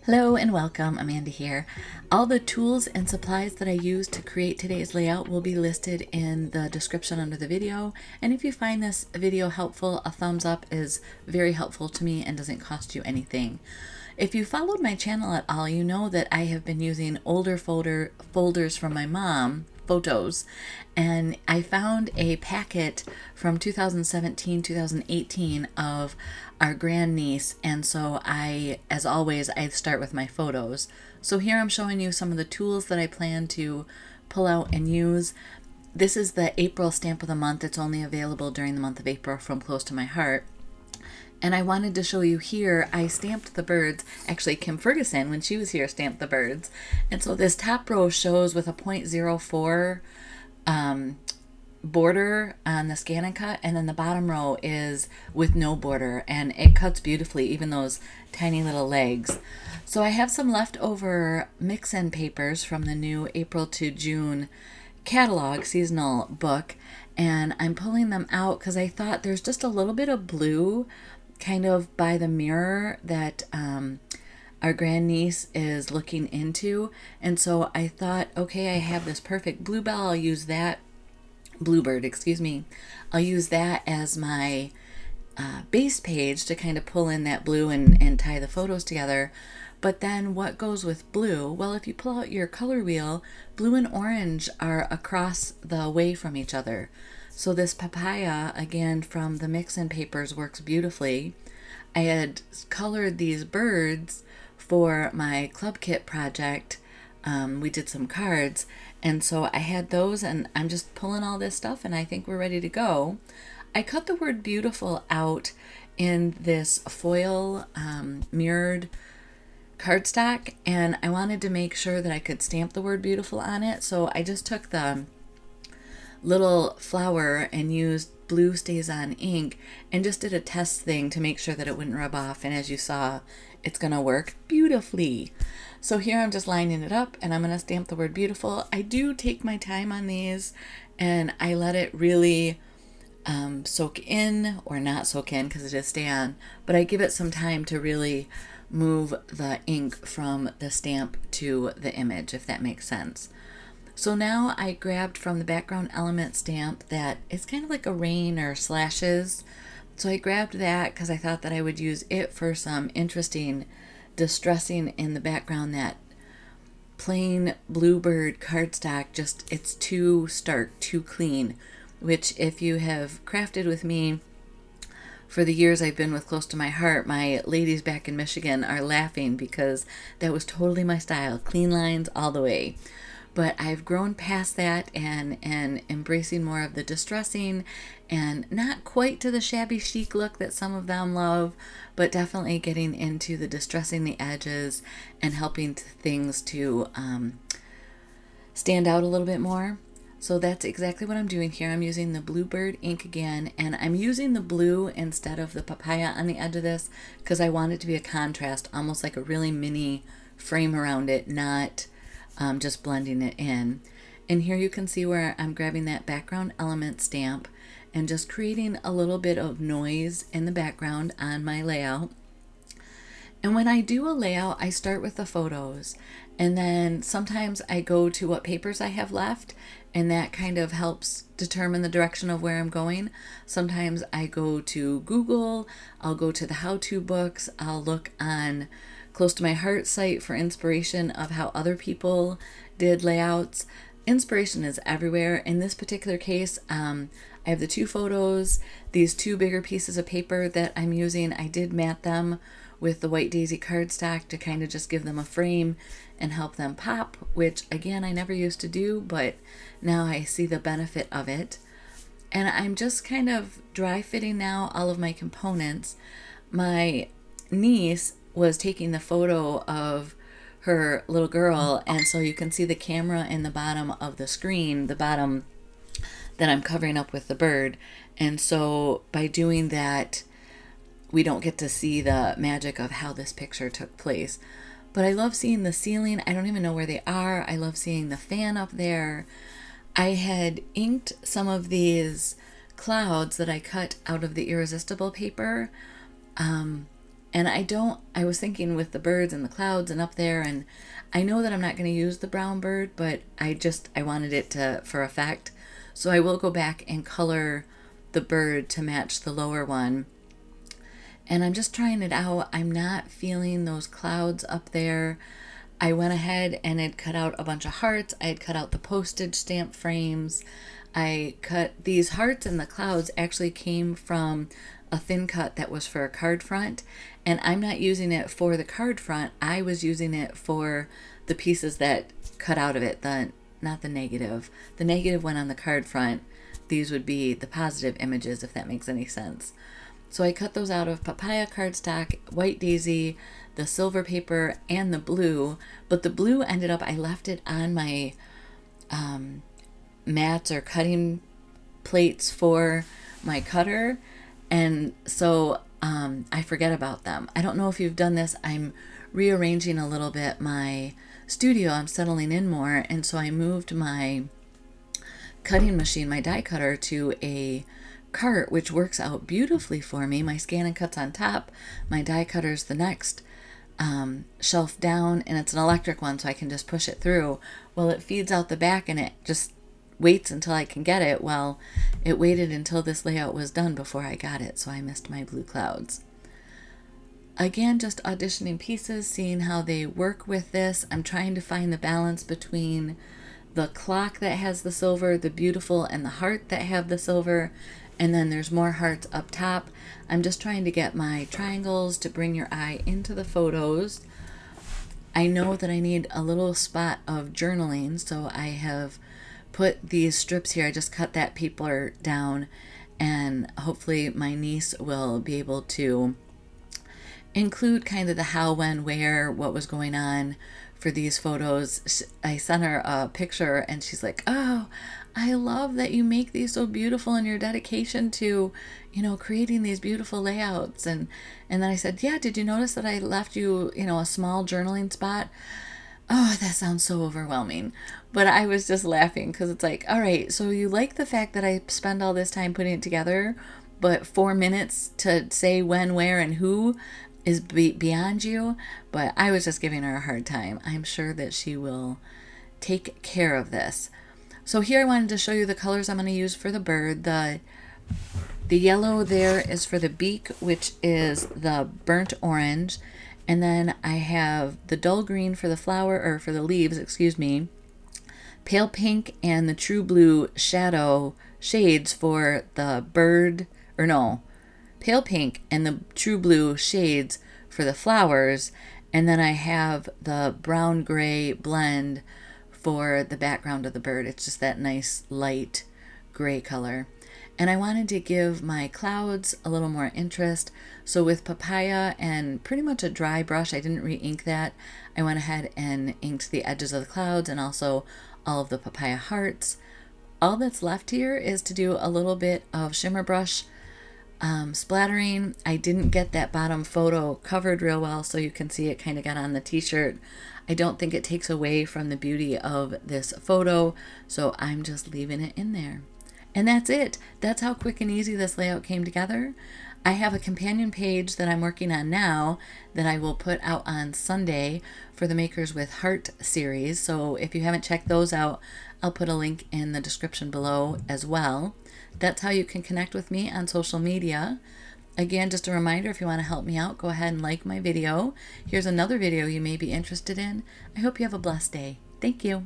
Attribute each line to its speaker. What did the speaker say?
Speaker 1: Hello and welcome, Amanda here. All the tools and supplies that I used to create today's layout will be listed in the description under the video. And if you find this video helpful, a thumbs up is very helpful to me and doesn't cost you anything. If you followed my channel at all, you know that I have been using older folders from my mom, photos, and I found a packet from 2017-2018 of our grandniece, and so as always, I start with my photos. So here I'm showing you some of the tools that I plan to pull out and use. This is the April stamp of the month. It's only available during the month of April from Close to My Heart. And I wanted to show you here, I stamped the birds. Actually, Kim Ferguson, when she was here, stamped the birds. And so this top row shows with a .04 border on the scan and cut, and then the bottom row is with no border, and it cuts beautifully, even those tiny little legs. So I have some leftover mix-in papers from the new April to June catalog seasonal book, and I'm pulling them out because I thought there's just a little bit of blue kind of by the mirror that our grandniece is looking into, and so I thought, okay, I have this perfect bluebell, I'll use that, Bluebird, excuse me, I'll use that as my base page to kind of pull in that blue and tie the photos together. But then what goes with blue? Well, if you pull out your color wheel, blue and orange are across the way from each other. So this papaya, again from the mix-in papers, works beautifully. I had colored these birds for my club kit project. We did some cards, and so I had those, and I'm just pulling all this stuff, and I think we're ready to go. I cut the word beautiful out in this foil mirrored cardstock, and I wanted to make sure that I could stamp the word beautiful on it, so I just took the little flower and used blue stays on ink and just did a test thing to make sure that it wouldn't rub off, and as you saw, it's gonna work beautifully. So here I'm just lining it up, and I'm gonna stamp the word beautiful. I do take my time on these, and I let it really soak in, or not soak in because it is stay on, but I give it some time to really move the ink from the stamp to the image, if that makes sense. So now I grabbed from the background element stamp that it's kind of like a rain or slashes. So I grabbed that because I thought that I would use it for some interesting distressing in the background. That plain Bluebird cardstock, just it's too stark, too clean, which if you have crafted with me for the years I've been with Close to My Heart, my ladies back in Michigan are laughing because that was totally my style, clean lines all the way. But I've grown past that and embracing more of the distressing, and not quite to the shabby chic look that some of them love, but definitely getting into the distressing the edges and helping things to stand out a little bit more. So that's exactly what I'm doing here. I'm using the Bluebird ink again, and I'm using the blue instead of the papaya on the edge of this because I want it to be a contrast, almost like a really mini frame around it, not just blending it in. And here you can see where I'm grabbing that background element stamp and just creating a little bit of noise in the background on my layout. And when I do a layout, I start with the photos, and then sometimes I go to what papers I have left, and that kind of helps determine the direction of where I'm going. Sometimes I go to Google, I'll go to the how-to books, I'll look on Close to My Heart site for inspiration of how other people did layouts. Inspiration is everywhere. In this particular case, I have the two photos, these two bigger pieces of paper that I'm using. I did mat them with the White Daisy cardstock to kind of just give them a frame and help them pop, which again I never used to do, but now I see the benefit of it. And I'm just kind of dry fitting now all of my components. My niece was taking the photo of her little girl, and so you can see the camera in the bottom of the screen, the bottom that I'm covering up with the bird, and so by doing that we don't get to see the magic of how this picture took place. But I love seeing the ceiling. I don't even know where they are. I love seeing the fan up there. I had inked some of these clouds that I cut out of the Irresistible paper, And I was thinking with the birds and the clouds and up there, and I know that I'm not going to use the brown bird, but I wanted it for effect. So I will go back and color the bird to match the lower one. And I'm just trying it out. I'm not feeling those clouds up there. I went ahead and had cut out a bunch of hearts. I had cut out the postage stamp frames. I cut these hearts, and the clouds actually came from a thin cut that was for a card front. And I'm not using it for the card front. I was using it for the pieces that cut out of it. Not the negative. The negative went on the card front. These would be the positive images, if that makes any sense. So I cut those out of papaya cardstock, white daisy, the silver paper, and the blue. But the blue ended up, I left it on my mats or cutting plates for my cutter. And so I forget about them. I don't know if you've done this. I'm rearranging a little bit my studio. I'm settling in more. And so I moved my cutting machine, my die cutter, to a cart, which works out beautifully for me. My scan and cut's on top, my die cutter's the next shelf down, and it's an electric one, so I can just push it through. Well, it feeds out the back and it just waits until I can get it. Well, it waited until this layout was done before I got it, so I missed my blue clouds. Again, just auditioning pieces, seeing how they work with this. I'm trying to find the balance between the clock that has the silver, the beautiful, and the heart that have the silver. And then there's more hearts up top. I'm just trying to get my triangles to bring your eye into the photos. I know that I need a little spot of journaling, so I have put these strips here. I just cut that paper down, and hopefully my niece will be able to include kind of the how, when, where, what was going on for these photos. I sent her a picture and she's like, "Oh, I love that you make these so beautiful and your dedication to, creating these beautiful layouts." And then I said, "Yeah, did you notice that I left you, a small journaling spot?" Oh, that sounds so overwhelming. But I was just laughing because it's like, all right, so you like the fact that I spend all this time putting it together, but 4 minutes to say when, where, and who is beyond you. But I was just giving her a hard time. I'm sure that she will take care of this. So here I wanted to show you the colors I'm going to use for the bird. The yellow there is for the beak, which is the burnt orange. And then I have the dull green for the flower, or for the leaves, excuse me. Pale pink and the true blue shadow shades for the bird, or no, pale pink and the true blue shades for the flowers. And then I have the brown gray blend for the background of the bird. It's just that nice light gray color. And I wanted to give my clouds a little more interest. So with papaya and pretty much a dry brush, I didn't re-ink that. I went ahead and inked the edges of the clouds and also all of the papaya hearts. All that's left here is to do a little bit of shimmer brush splattering. I didn't get that bottom photo covered real well, so you can see it kind of got on the t-shirt. I don't think it takes away from the beauty of this photo, so I'm just leaving it in there. And that's it. That's how quick and easy this layout came together. I have a companion page that I'm working on now that I will put out on Sunday for the Makers with Heart series. So if you haven't checked those out, I'll put a link in the description below as well. That's how you can connect with me on social media. Again, just a reminder, if you want to help me out, go ahead and like my video. Here's another video you may be interested in. I hope you have a blessed day. Thank you.